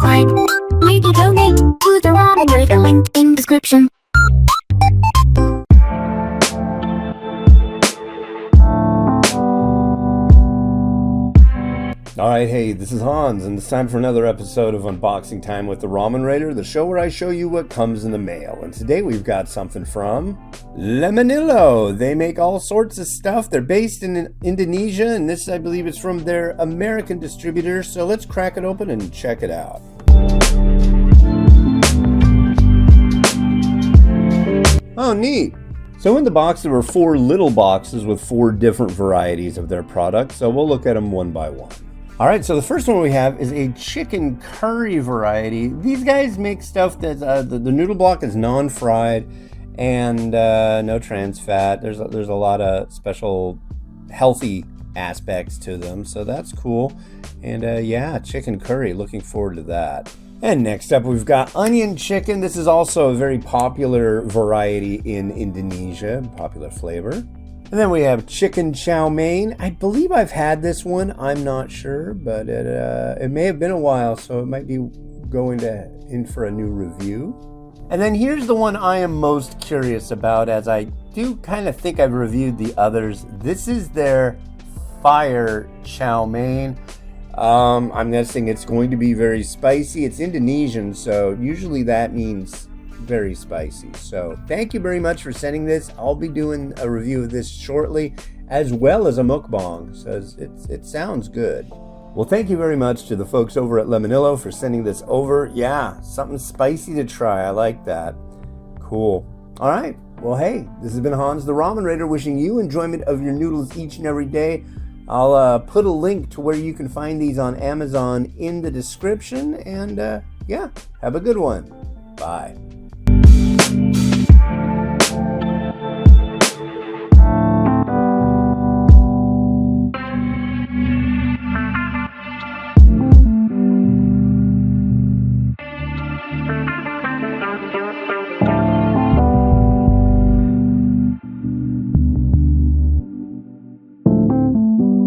subscribe. Maybe donate to the Ramen Raider, link in description. Alright, hey, this is Hans, and it's time for another episode of Unboxing Time with the Ramen Raider, the show where I show you what comes in the mail. And today we've got something from Lemonilo. They make all sorts of stuff. They're based in Indonesia, and this, I believe, is from their American distributor. So let's crack it open and check it out. Oh, neat. So in the box there were 4 little boxes with 4 different varieties of their products. So we'll look at them one by one. All right, so the first one we have is a chicken curry variety. These guys make stuff that the noodle block is non-fried and no trans fat. There's a lot of special healthy aspects to them, so that's cool. And yeah, chicken curry, looking forward to that. And next up we've got onion chicken. This is also a very popular variety in Indonesia, popular flavor. And then we have chicken chow mein. I believe I've had this one. I'm not sure, but it may have been a while, so it might be going in for a new review. And then here's the one I am most curious about, as I do kind of think I've reviewed the others. This is their fire chow mein. I'm guessing it's going to be very spicy. It's Indonesian, so usually that means very spicy. So thank you very much for sending this. I'll be doing a review of this shortly, as well as a mukbang, so it sounds good. Well, thank you very much to the folks over at Lemonilo for sending this over. Yeah, something spicy to try. I like that. Cool. All right. Well, hey, this has been Hans the Ramen Raider, wishing you enjoyment of your noodles each and every day. I'll put a link to where you can find these on Amazon in the description. And yeah, have a good one. Bye.